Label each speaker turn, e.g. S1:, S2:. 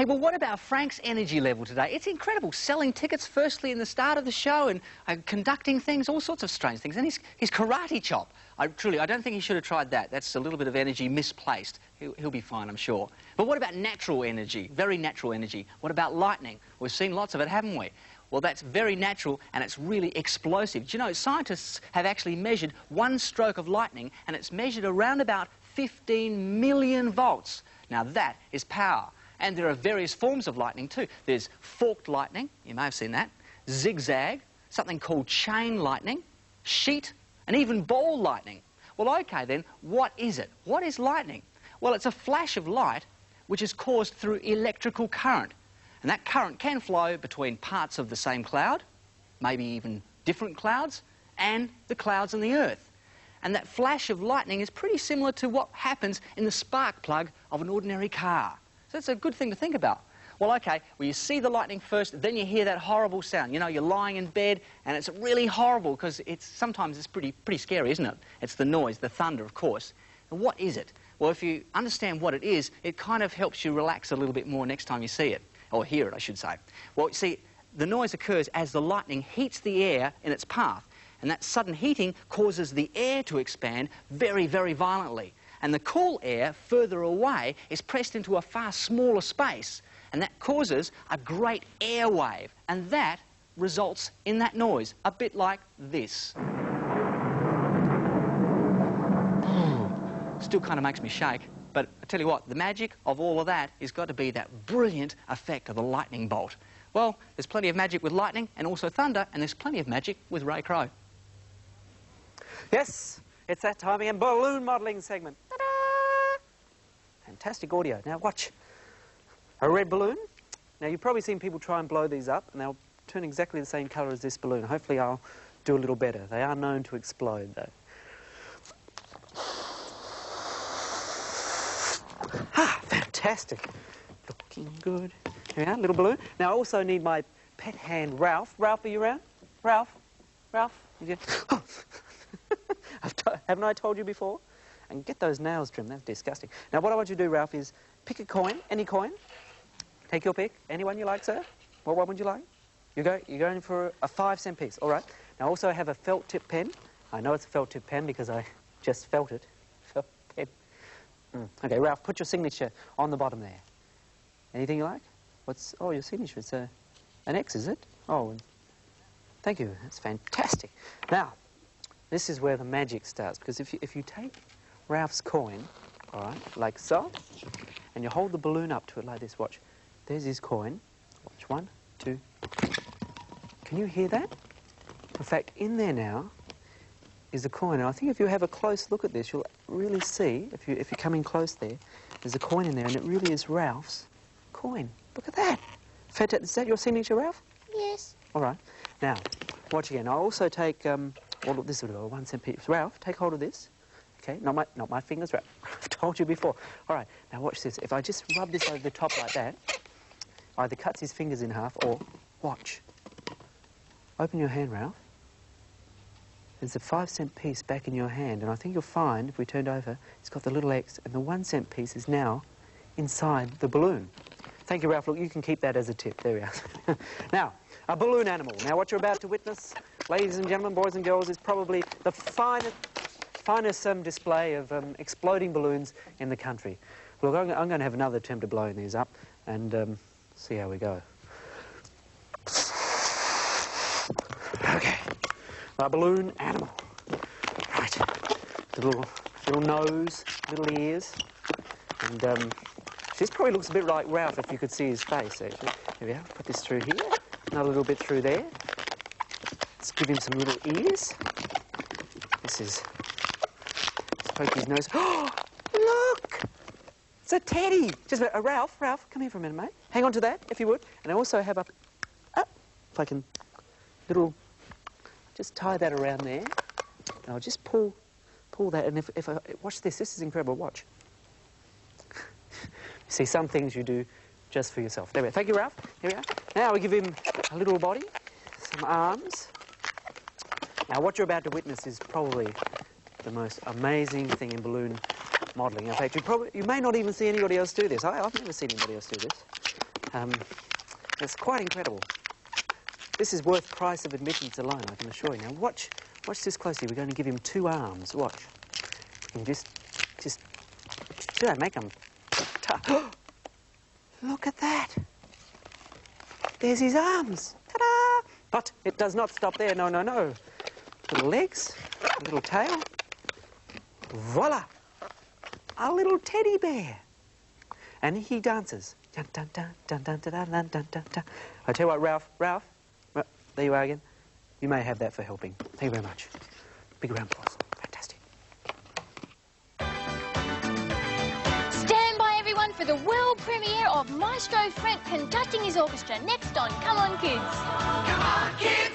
S1: Hey, well, what about Frank's energy level today? It's incredible. Selling tickets firstly in the start of the show and conducting things, all sorts of strange things. And his karate chop. I don't think he should have tried that. That's a little bit of energy misplaced. He'll be fine, I'm sure. But what about natural energy? Very natural energy. What about lightning? We've seen lots of it, haven't we? Well, that's very natural and it's really explosive. Do you know, scientists have actually measured one stroke of lightning and it's measured around about 15 million volts. Now, that is power. And there are various forms of lightning too. There's forked lightning, you may have seen that, zigzag, something called chain lightning, sheet, and even ball lightning. Well, okay then, what is it? What is lightning? Well, it's a flash of light which is caused through electrical current. And that current can flow between parts of the same cloud, maybe even different clouds, and the clouds and the Earth. And that flash of lightning is pretty similar to what happens in the spark plug of an ordinary car. So it's a good thing to think about. Well, okay, well, you see the lightning first, then you hear that horrible sound. You know, you're lying in bed, and it's really horrible because sometimes it's pretty scary, isn't it? It's the noise, the thunder, of course. And what is it? Well, if you understand what it is, it kind of helps you relax a little bit more next time you see it, or hear it, I should say. Well, you see, the noise occurs as the lightning heats the air in its path, and that sudden heating causes the air to expand very, very violently. And the cool air further away is pressed into a far smaller space, and that causes a great air wave, and that results in that noise, a bit like this. Still kind of makes me shake, but I tell you what, the magic of all of that has got to be that brilliant effect of the lightning bolt. Well, there's plenty of magic with lightning and also thunder, and there's plenty of magic with Ray Crow.
S2: Yes, it's that time again, balloon modelling segment. Ta-da! Fantastic audio. Now watch. A red balloon. Now you've probably seen people try and blow these up and they'll turn exactly the same colour as this balloon. Hopefully I'll do a little better. They are known to explode though. Ah, fantastic. Looking good. Here we are, little balloon. Now I also need my pet hand, Ralph. Ralph, are you around? Ralph? Ralph? Haven't I told you before? And get those nails trimmed, that's disgusting. Now what I want you to do, Ralph, is pick a coin, any coin. Take your pick, anyone you like, sir. What one would you like? You're going for a 5-cent piece, all right. Now also I have a felt tip pen. I know it's a felt tip pen because I just felt it. Felt pen. Okay, Ralph, put your signature on the bottom there. Anything you like? Oh, your signature, it's an X, is it? Oh, thank you, that's fantastic. Now, this is where the magic starts, because if you take Ralph's coin, all right, like so, and you hold the balloon up to it like this, watch. There's his coin. Watch, 1, 2. Can you hear that? In fact, in there now is a coin. And I think if you have a close look at this, you'll really see, if you come in close there, there's a coin in there, and it really is Ralph's coin. Look at that. Fantastic. Is that your signature, Ralph?
S3: Yes.
S2: All right. Now, watch again. I'll also take, this will do a 1-cent piece. Ralph, take hold of this. Okay, not my fingers, Ralph. I've told you before. All right, now watch this. If I just rub this over the top like that, either cuts his fingers in half or, watch. Open your hand, Ralph. There's a 5-cent piece back in your hand, and I think you'll find, if we turned over, it's got the little X, and the 1-cent piece is now inside the balloon. Thank you, Ralph. Look, you can keep that as a tip. There we are. Now, a balloon animal. Now, what you're about to witness, ladies and gentlemen, boys and girls, is probably the finest display of exploding balloons in the country. Look, I'm going to have another attempt at blowing these up and see how we go. Okay, a balloon animal. Right, little nose, little ears, and this probably looks a bit like Ralph if you could see his face, actually. Here we are, put this through here, another little bit through there. Let's give him some little ears. This is... poke his nose. Oh, look! It's a teddy. Just a Ralph, come here for a minute, mate. Hang on to that, if you would. And I also have if I can, just tie that around there. And I'll just pull that. And if I watch this is incredible. Watch. See, some things you do just for yourself. There we go. Thank you, Ralph. Here we are. Now we give him a little body, some arms. Now what you're about to witness is probably the most amazing thing in balloon modelling. In fact, you may not even see anybody else do this. I've never seen anybody else do this. It's quite incredible. This is worth price of admittance alone, I can assure you. Now, watch this closely. We're going to give him 2 arms. Watch. And just, should I make them? Look at that. There's his arms. Ta-da! But it does not stop there. No, no, no. Little legs, a little tail. Voila! A little teddy bear. And he dances. Dun, dun, dun, dun, dun, dun, dun, dun, dun, dun. I tell you what, Ralph, there you are again. You may have that for helping. Thank you very much. Big round of applause. Fantastic.
S3: Stand by, everyone, for the world premiere of Maestro Frank conducting his orchestra next on Come On Kids.
S4: Come on, kids!